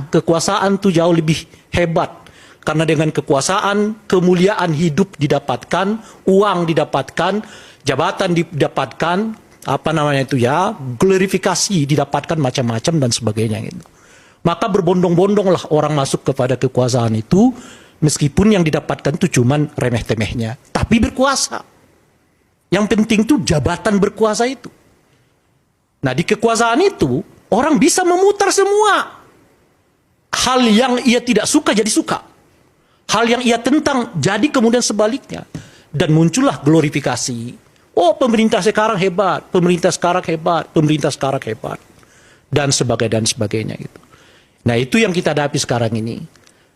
Kekuasaan tuh jauh lebih hebat. Karena dengan kekuasaan, kemuliaan hidup didapatkan, uang didapatkan, jabatan didapatkan, apa namanya itu ya, glorifikasi didapatkan macam-macam dan sebagainya gitu. Maka berbondong-bondonglah orang masuk kepada kekuasaan itu, meskipun yang didapatkan itu cuman remeh-temehnya, tapi berkuasa. Yang penting tuh jabatan berkuasa itu. Nah, di kekuasaan itu orang bisa memutar semua hal yang ia tidak suka jadi suka. Hal yang ia tentang jadi kemudian sebaliknya. Dan muncullah glorifikasi. Oh, pemerintah sekarang hebat, pemerintah sekarang hebat, pemerintah sekarang hebat. Dan sebagainya gitu. Nah, itu yang kita hadapi sekarang ini.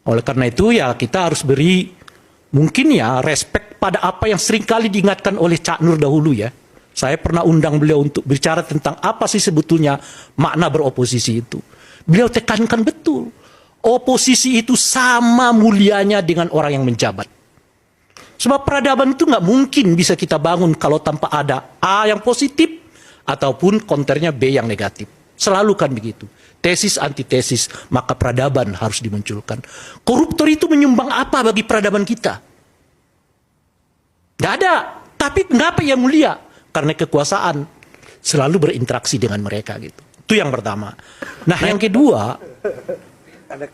Oleh karena itu ya kita harus beri mungkin ya respek pada apa yang seringkali diingatkan oleh Cak Nur dahulu ya. Saya pernah undang beliau untuk bicara tentang apa sih sebetulnya makna beroposisi itu. Beliau tekankan betul. Oposisi itu sama mulianya dengan orang yang menjabat. Sebab peradaban itu nggak mungkin bisa kita bangun kalau tanpa ada A yang positif ataupun konternya B yang negatif. Selalu kan begitu. Tesis antitesis, maka peradaban harus dimunculkan. Koruptor itu menyumbang apa bagi peradaban kita? Nggak ada. Tapi mengapa ia mulia? Karena kekuasaan selalu berinteraksi dengan mereka gitu. Itu yang pertama. Nah, yang kedua,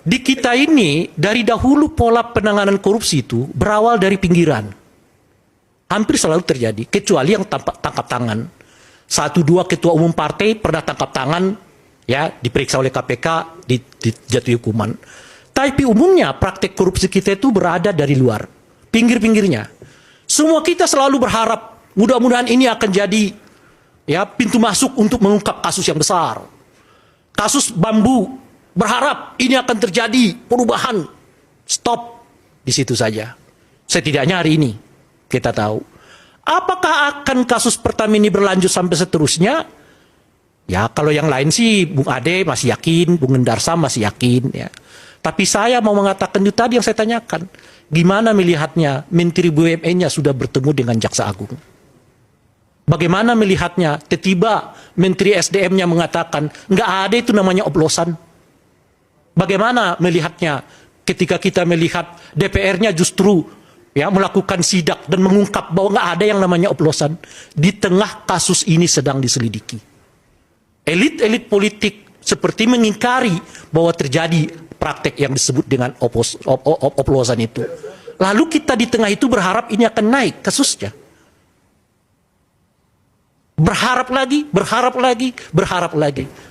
di kita ini dari dahulu pola penanganan korupsi itu berawal dari pinggiran. Hampir selalu terjadi, kecuali yang tangkap tangan. 1-2 ketua umum partai pernah tangkap tangan, ya diperiksa oleh KPK, dijatuhi hukuman. Tapi umumnya praktek korupsi kita itu berada dari luar, pinggir-pinggirnya. Semua kita selalu berharap mudah-mudahan ini akan jadi ya pintu masuk untuk mengungkap kasus yang besar. Kasus bambu, berharap ini akan terjadi perubahan. Stop di situ saja. Setidaknya hari ini kita tahu. Apakah akan kasus Pertamina berlanjut sampai seterusnya? Ya kalau yang lain sih Bung Ade masih yakin, Bung Endarsam masih yakin ya. Tapi saya mau mengatakan itu tadi yang saya tanyakan. Gimana melihatnya Menteri BUMN-nya sudah bertemu dengan Jaksa Agung? Bagaimana melihatnya tiba-tiba Menteri SDM-nya mengatakan nggak ada itu namanya oplosan? Bagaimana melihatnya ketika kita melihat DPR-nya justru ya melakukan sidak dan mengungkap bahwa nggak ada yang namanya oplosan di tengah kasus ini sedang diselidiki. Elit-elit politik seperti mengingkari bahwa terjadi praktek yang disebut dengan oplosan itu. Lalu kita di tengah itu berharap ini akan naik kasusnya. Berharap lagi, berharap lagi, berharap lagi.